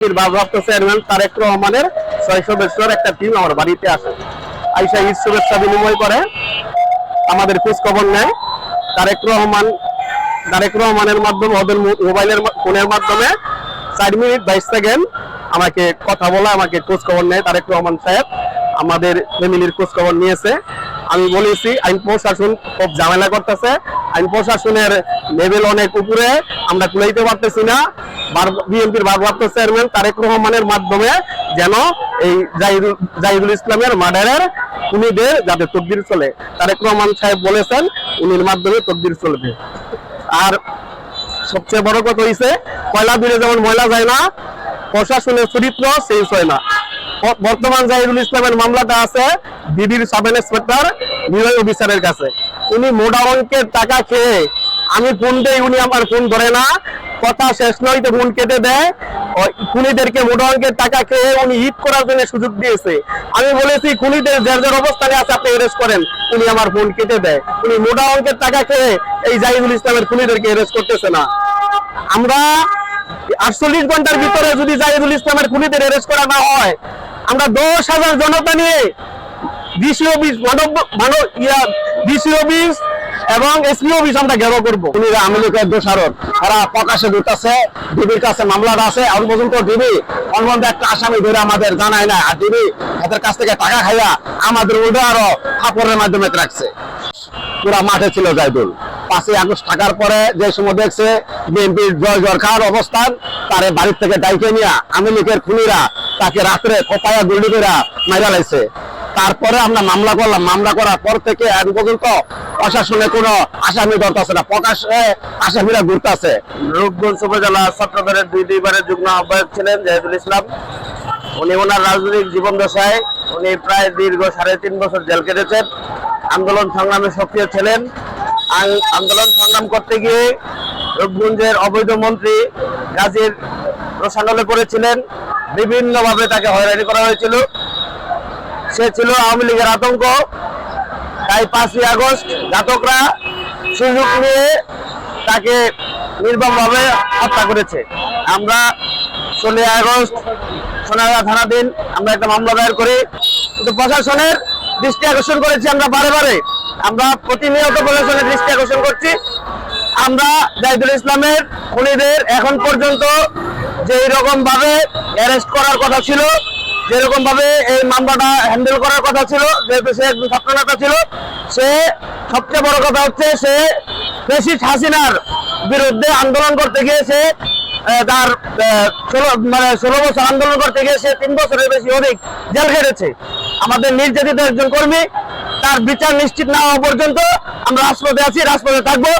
ভারপ্রাপ্ত চেয়ারম্যান তারেক রহমানের 6 সদস্যের একটা টিম আমার বাড়িতে আসে, আইসা ঈদ শুভেচ্ছা বিনিময় করে, আমাদের খোঁজ খবর নেয়। তারেক রহমানের মাধ্যমে, ওদের মোবাইলের ফোনের মাধ্যমে 4 মিনিট 22 সেকেন্ড আমাকে কথা বলা, আমাকে খোঁজ খবর নেয়। তারেক রহমান সাহেব আমাদের ফ্যামিলির খোঁজ খবর নিয়েছে। আমি বলেছি আইন প্রশাসন খুব ঝামেলা করতেছে, আইন প্রশাসনের লেভেল অনেক উপরে, আমরা কুলাইতে পারতেছি না। বিএনপির ভারপ্রাপ্ত চেয়ারম্যান তারেক রহমানের মাধ্যমে যেন এই জাহিদুল ইসলামের মার্ডারের খুনিদের যাতে তদবির চলে, তারেক রহমান সাহেব বলেছেন উনির মাধ্যমে তদবির চলবে। আর সবচেয়ে বড় কথা হইছে, কয়লা দিলে যেমন ময়লা যায় না, প্রশাসনের চরিত্র সেই হয় না। বর্তমান জাহিদুল ইসলামের মামলাটা আছে ডিবির সাব ইন্সপেক্টর নিলয় অফিসারের কাছে। উনি মোটা অঙ্কের টাকা খেয়ে, আমি ফোন দেই, উনি আমার ফোন ধরে না, কথা শেষ নয় তো ফোন কেটে দেয়। খুনিদেরকে মোটা অঙ্কের টাকা খেয়ে উনি হিট করার জন্য সুযোগ দিয়েছে। আমি বলেছি খুনিদের যার অবস্থানে আছে আপনি অ্যারেস্ট করেন, উনি আমার ফোন কেটে দেয়। উনি মোটা অঙ্কের টাকা খেয়ে এই জাহিদুল ইসলামের খুনিদেরকে অ্যারেস্ট করতেছে না। আমরা 48 ঘন্টার ভিতরে যদি জাহিদুল ইসলামের খুনিদের অ্যারেস্ট করা না হয়, আমরা 10,000 জনতা নিয়ে ডিসি অফিস ডিসি অফিস এবং এসপি অফিস আমরা ঘেরাও করবো। উনি আওয়ামী লীগের দোষারোপ, তারা প্রকাশে দিতেছে, ডিবির কাছে মামলাটা আছে। এখন পর্যন্ত ডিবি অনবন্ধ একটা আসামি ধরে আমাদের জানায় না, আর ডিবি এদের কাছ থেকে টাকা খাইয়া আমাদের উল্টো আরো ফাপড়ের মাধ্যমে রাখছে। পুরা মাঠে ছিল জাহিদুল। 5ই আগস্ট থাকার পরে যে সময় দেখছে বিএনপির জয় খাওয়ার অবস্থান, তারে বাড়ির থেকে ডাইকে নিয়ে আওয়ামী লীগের খুনিরা তাকে রাত্রে কোপায়া গুলি করে মাইরা লাইছে। তারপরে আমরা মামলা করলাম, মামলা করার পর থেকে এখন পর্যন্ত প্রশাসনে কোনো আসামি ধরতেছে না, প্রকাশ্যে আসামিরা ঘুরতেছে। রূপগঞ্জ উপজেলা ছাত্রদলের 2 যুগ্ম আহ্বায়ক ছিলেন জাহিদুল ইসলাম। উনি ওনার রাজনৈতিক জীবন দশায় উনি প্রায় দীর্ঘ 3.5 বছর জেল কেটেছেন। আন্দোলন সংগ্রামে সক্রিয় ছিলেন। আন্দোলন সংগ্রাম করতে গিয়ে রূপগঞ্জের অবৈধ মন্ত্রী গাজীর রোশানলে পড়েছিলেন, বিভিন্নভাবে তাকে হয়রানি করা হয়েছিল। সে ছিল আওয়ামী লীগের আতঙ্ক। তাই 5ই আগস্ট ঘাতকরা সুযোগ নিয়ে তাকে নির্মমভাবে হত্যা করেছে। আমরা 16 আগস্ট সোনারগাঁ থানাধীন আমরা একটা মামলা দায়ের করি, কিন্তু প্রশাসনের দৃষ্টি আকর্ষণ করেছি। আমরা বারে আমরা প্রতিনিয়ত প্রশাসনের দৃষ্টি আকর্ষণ করছি। আমরা জাহিদুল ইসলামের খুনিদের এখন পর্যন্ত যেই রকম ভাবে অ্যারেস্ট করার কথা ছিল, যেরকম ভাবে এই মামলাটা হ্যান্ডেল করার কথা ছিল, যেহেতু সে একজন ছাত্রনেতা ছিল, সে সবচেয়ে বড় কথা হচ্ছে সে ফ্যাসিস্ট হাসিনার বিরুদ্ধে আন্দোলন করতে গিয়ে সে তার 16 বছর আন্দোলন করতে গিয়ে সে 3 বছরের বেশি অধিক জেল খেটেছে। আমাদের নির্যাতিত একজন কর্মী, তার বিচার নিশ্চিত না হওয়া পর্যন্ত আমরা রাজপথে আছি, রাজপথে থাকবো।